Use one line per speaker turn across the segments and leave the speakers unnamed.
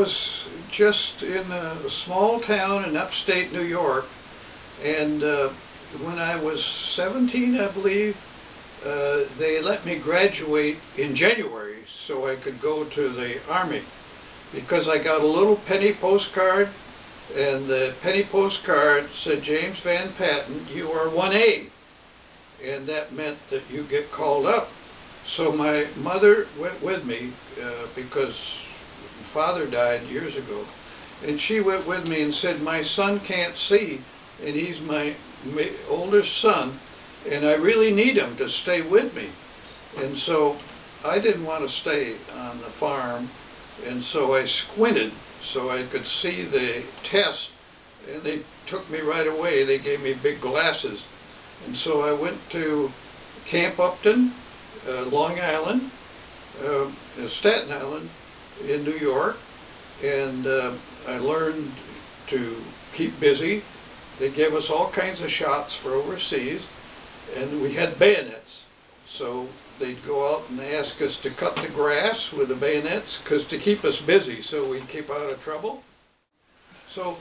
was just in a small town in upstate New York, and when I was 17, I believe, they let me graduate in January so I could go to the Army, because I got a little penny postcard, and the penny postcard said, "James Van Patten, you are 1A," and that meant that you get called up. So my mother went with me because father died years ago, and she went with me and said, "My son can't see, and he's my oldest son, and I really need him to stay with me." And so I didn't want to stay on the farm, and so I squinted so I could see the test, and they took me right away. They gave me big glasses, and so I went to Camp Upton, Long Island, Staten Island in New York, and I learned to keep busy. They gave us all kinds of shots for overseas, and we had bayonets. So they'd go out and ask us to cut the grass with the bayonets, because to keep us busy so we'd keep out of trouble. So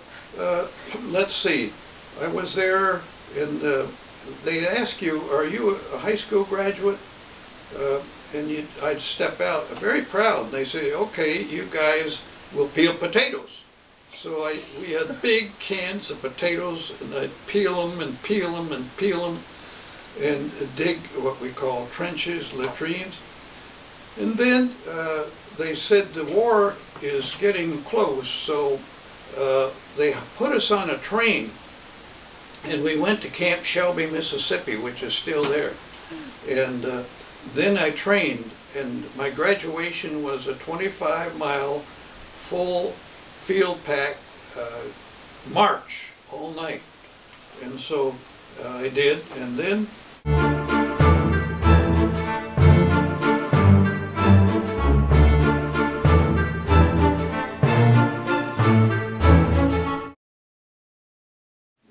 let's see, I was there, and they'd ask you, "Are you a high school graduate?" And I'd step out very proud, and they say, "Okay, you guys will peel potatoes." So we had big cans of potatoes, and I'd peel them and peel them and peel them, and dig what we call trenches, latrines. And then they said the war is getting close, so they put us on a train, and we went to Camp Shelby, Mississippi, which is still there. And then I trained, and my graduation was a 25-mile full field pack march all night. And so I did, and then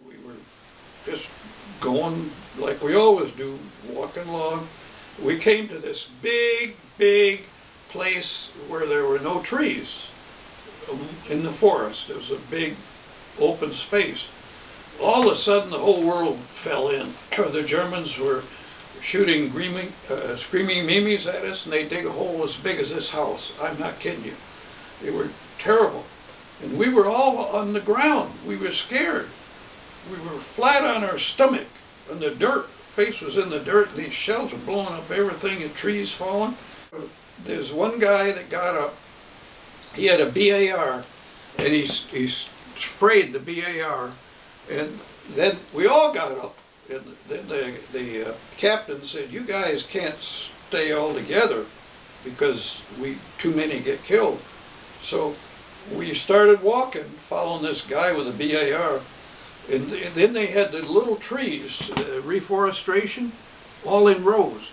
we were just going like we always do, walking along. We came to this big place where there were no trees in the forest. It was a big open space. All of a sudden the whole world fell in. The Germans were shooting screaming mimes at us, and they dig a hole as big as this house. I'm not kidding you. They were terrible. And we were all on the ground. We were scared. We were flat on our stomach in the dirt. Face was in the dirt, and these shells were blowing up everything, and trees falling. There's one guy that got up. He had a BAR, and he sprayed the BAR, and then we all got up. And then the captain said, "You guys can't stay all together because too many get killed." So we started walking, following this guy with a BAR. And then they had the little trees, reforestation, all in rows.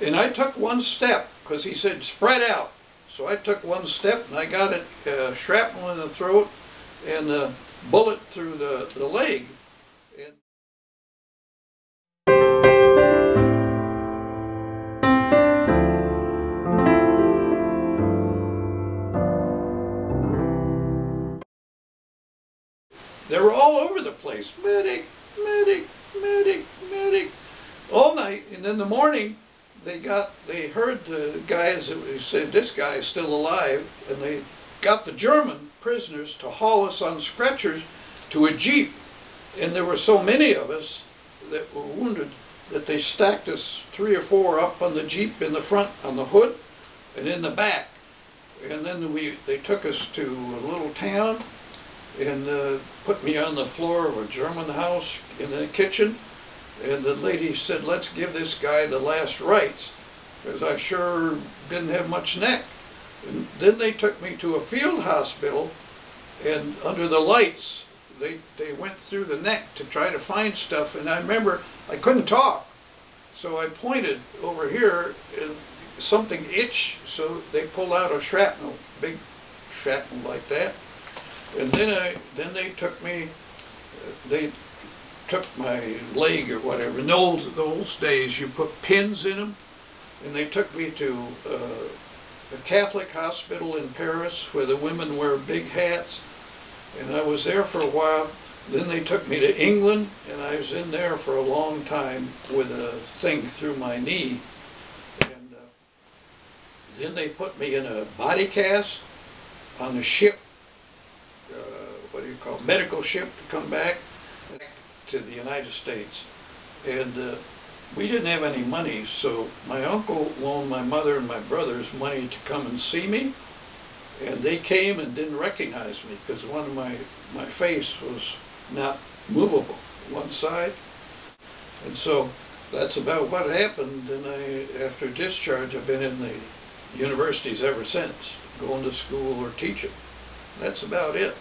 And I took one step, because he said, "Spread out." So I took one step, and I got it shrapnel in the throat and a bullet through the leg. And they were all over the place. Medic, medic, medic, medic, all night. And in the morning, they heard the guys that said, "This guy is still alive," and they got the German prisoners to haul us on stretchers to a jeep. And there were so many of us that were wounded that they stacked us 3 or 4 up on the jeep in the front, on the hood, and in the back. And then they took us to a little town, and put me on the floor of a German house in the kitchen, and the lady said, "Let's give this guy the last rites," because I sure didn't have much neck. And then they took me to a field hospital, and under the lights they went through the neck to try to find stuff, and I remember I couldn't talk, so I pointed over here and something itched, so they pulled out a shrapnel, big shrapnel like that. And then they took me, they took my leg or whatever. In those days you put pins in them, and they took me to a Catholic hospital in Paris where the women wear big hats, and I was there for a while. Then they took me to England, and I was in there for a long time with a thing through my knee. And then they put me in a body cast on a ship, what do you call it, medical ship, to come back to the United States. And we didn't have any money, so my uncle loaned my mother and my brothers money to come and see me. And they came and didn't recognize me because one of my face was not movable, one side. And so that's about what happened. And after discharge, I've been in the universities ever since, going to school or teaching. That's about it.